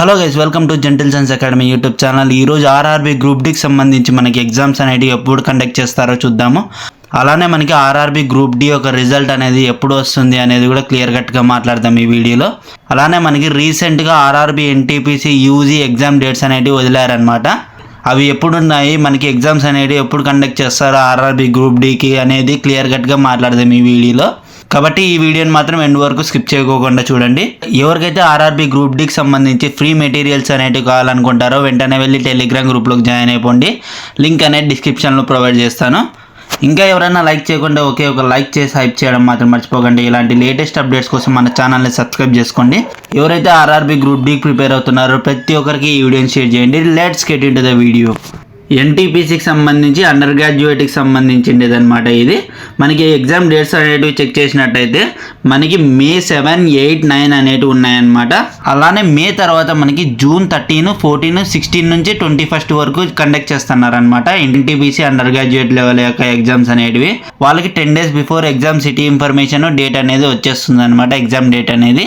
Hello guys, welcome to gentle science academy YouTube channel. ఈరోజు RRB group డీకి సంబంధించి మనకి exams అనేవి ఎప్పుడు కండక్ట్ చేస్తారో చూద్దాము. అలానే మనకి ఆర్ఆర్బీ గ్రూప్ డి యొక్క రిజల్ట్ అనేది ఎప్పుడు వస్తుంది అనేది కూడా క్లియర్ కట్గా మాట్లాడదాం ఈ వీడియోలో. అలానే మనకి రీసెంట్గా RRB NTPC UG exam dates అనేవి వదిలారనమాట. అవి ఎప్పుడు ఉన్నాయి, మనకి ఎగ్జామ్స్ అనేవి ఎప్పుడు కండక్ట్ చేస్తారో ఆర్ఆర్బీ గ్రూప్ డీకి అనేది క్లియర్ కట్గా మాట్లాడదాం ఈ వీడియోలో. కాబట్టి ఈ వీడియోని మాత్రం ఎండ్ వరకు స్కిప్ చేయకోకుండా చూడండి. ఎవరికైతే ఆర్ఆర్బీ గ్రూప్ డీకి సంబంధించి ఫ్రీ మెటీరియల్స్ అనేవి కావాలనుకుంటారో వెంటనే వెళ్ళి టెలిగ్రామ్ గ్రూప్లోకి జాయిన్ అయిపోండి. లింక్ అనేది డిస్క్రిప్షన్లో ప్రొవైడ్ చేస్తాను. ఇంకా ఎవరైనా లైక్ చేయకుండా ఒక లైక్ చేసి హైప్ చేయడం మాత్రం మర్చిపోకండి. ఇలాంటి లేటెస్ట్ అప్డేట్స్ కోసం మన ఛానల్ని సబ్స్క్రైబ్ చేసుకోండి. ఎవరైతే ఆర్ఆర్బీ గ్రూప్ డీకి ప్రిపేర్ అవుతున్నారో ప్రతి ఒక్కరికి ఈ వీడియోని షేర్ చేయండి. Let's get into the video. ఎన్టీపీసీకి సంబంధించి అండర్ గ్రాడ్యుయేట్కి సంబంధించింది అనమాట. ఇది మనకి ఎగ్జామ్ డేట్స్ అనేటివి చెక్ చేసినట్టయితే మనకి May 7, 8, 9 అనేటివి ఉన్నాయన్నమాట. అలానే మే తర్వాత మనకి June 13, 14, 16 నుంచి 21 వరకు కండక్ట్ చేస్తున్నారనమాట. ఎన్టీపీసీ అండర్ గ్రాడ్యుయేట్ లెవెల్ యొక్క ఎగ్జామ్స్ అనేటివి వాళ్ళకి 10 days before exam city information date అనేది వచ్చేస్తుంది అనమాట. ఎగ్జామ్ డేట్ అనేది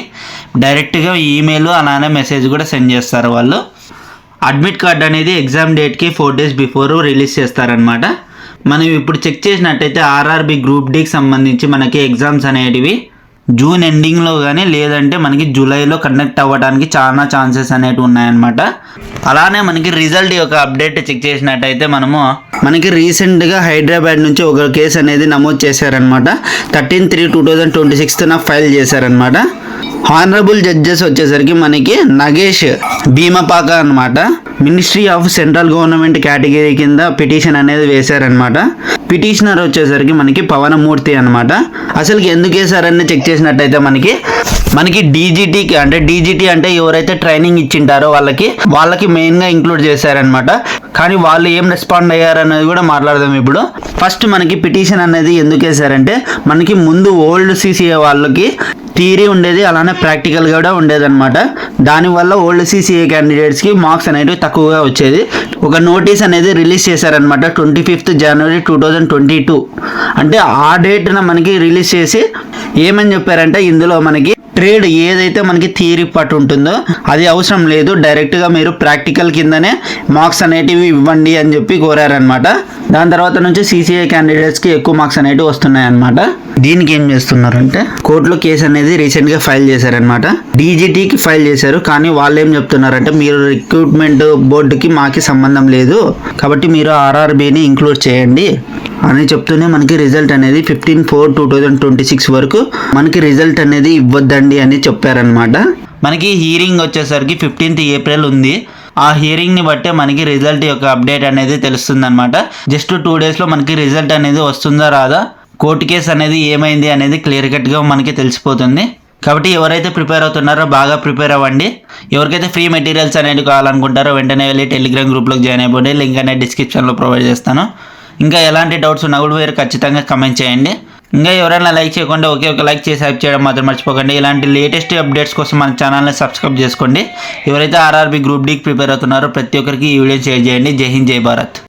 డైరెక్ట్గా ఈమెయిల్ అలానే మెసేజ్ కూడా సెండ్ చేస్తారు వాళ్ళు. అడ్మిట్ కార్డ్ అనేది ఎగ్జామ్ డేట్కి 4 days బిఫోర్ రిలీజ్ చేస్తారనమాట. మనం ఇప్పుడు చెక్ చేసినట్టయితే ఆర్ఆర్బీ గ్రూప్ డీకి సంబంధించి మనకి ఎగ్జామ్స్ అనేటివి జూన్ ఎండింగ్లో కానీ లేదంటే మనకి జూలైలో కండక్ట్ అవ్వడానికి చాలా ఛాన్సెస్ అనేటివి ఉన్నాయన్నమాట. అలానే మనకి రిజల్ట్ యొక్క అప్డేట్ చెక్ చేసినట్టయితే మనకి రీసెంట్గా హైదరాబాద్ నుంచి ఒక కేసు అనేది నమోదు చేశారనమాట. 13/3/2026 ఫైల్ చేశారనమాట. హానరబుల్ జడ్జెస్ వచ్చేసరికి మనకి నగేష్ భీమపాక అనమాట. Ministry of central government category కింద పిటిషన్ అనేది వేశారనమాట. పిటిషనర్ వచ్చేసరికి మనకి పవనమూర్తి అనమాట. అసలు ఎందుకు వేశారని చెక్ చేసినట్టయితే మనకి డీజీటీ అంటే ఎవరైతే ట్రైనింగ్ ఇచ్చింటారో వాళ్ళకి మెయిన్గా ఇంక్లూడ్ చేశారనమాట. కానీ వాళ్ళు ఏం రెస్పాండ్ అయ్యారనేది కూడా మాట్లాడదాం ఇప్పుడు. ఫస్ట్ మనకి పిటిషన్ అనేది ఎందుకు వేశారంటే మనకి ముందు ఓల్డ్ సీసీఏ వాళ్ళకి థియరీ ఉండేది, అలానే ప్రాక్టికల్ కూడా ఉండేదన్నమాట. దానివల్ల ఓల్డ్ సీసీఏ క్యాండిడేట్స్కి మార్క్స్ అనేవి తక్కువగా వచ్చేది. ఒక నోటీస్ అనేది రిలీజ్ చేశారనమాట 25th January 2022. అంటే ఆ డేట్న మనకి రిలీజ్ చేసి ఏమని చెప్పారంటే ఇందులో మనకి ట్రేడ్ ఏదైతే మనకి థియరీ పార్ట్ ఉంటుందో అది అవసరం లేదు, డైరెక్ట్గా మీరు ప్రాక్టికల్ కిందనే మార్క్స్ అనేటివి ఇవ్వండి అని చెప్పి కోరారనమాట. దాని తర్వాత నుంచి సీసీఐ క్యాండిడేట్స్కి ఎక్కువ మార్క్స్ అనేవి వస్తున్నాయి అనమాట. దీనికి ఏం చేస్తున్నారంటే కోర్టులో కేసు అనేది రీసెంట్గా ఫైల్ చేశారనమాట. డీజీటీకి ఫైల్ చేశారు, కానీ వాళ్ళు ఏం చెప్తున్నారంటే మీరు రిక్రూట్మెంట్ బోర్డుకి మాకి సంబంధం లేదు కాబట్టి మీరు ఆర్ఆర్బీని ఇంక్లూడ్ చేయండి అని చెప్తూనే మనకి రిజల్ట్ అనేది 15/4/2026 వరకు మనకి రిజల్ట్ అనేది ఇవ్వద్దండి అని చెప్పారనమాట. మనకి హీరింగ్ వచ్చేసరికి 15th April ఉంది. ఆ హీరింగ్ని బట్టే మనకి రిజల్ట్ యొక్క అప్డేట్ అనేది తెలుస్తుంది అనమాట. జస్ట్ 2 daysలో మనకి రిజల్ట్ అనేది వస్తుందా రాదా, కోర్టు కేసు అనేది ఏమైంది అనేది క్లియర్ కట్గా మనకి తెలిసిపోతుంది. కాబట్టి ఎవరైతే ప్రిపేర్ అవుతున్నారో బాగా ప్రిపేర్ అవ్వండి. ఎవరికైతే ఫ్రీ మెటీరియల్స్ అనేవి కావాలనుకుంటారో వెంటనే వెళ్ళి టెలిగ్రామ్ గ్రూప్లోకి జాయిన్ అయిపోండి. లింక్ అనేది డిస్క్రిప్షన్లో ప్రొవైడ్ చేస్తాను. ఇంకా ఎలాంటి డౌట్స్ ఉన్నా కూడా మీరు ఖచ్చితంగా కమెంట్ చేయండి. ఇంకా ఎవరైనా లైక్ చేయకుండా ఒక లైక్ చేసి హైప్ చేయడం మాత్రం మర్చిపోకండి. ఇలాంటి లేటెస్ట్ అప్డేట్స్ కోసం మన ఛానల్ని సబ్స్క్రైబ్ చేసుకోండి. ఎవరైతే ఆర్ఆర్బీ గ్రూప్ డీకి ప్రిపేర్ అవుతున్నారో ప్రతి ఒక్కరికి ఈ వీడియో షేర్ చేయండి. జై హింద్, జై భారత్.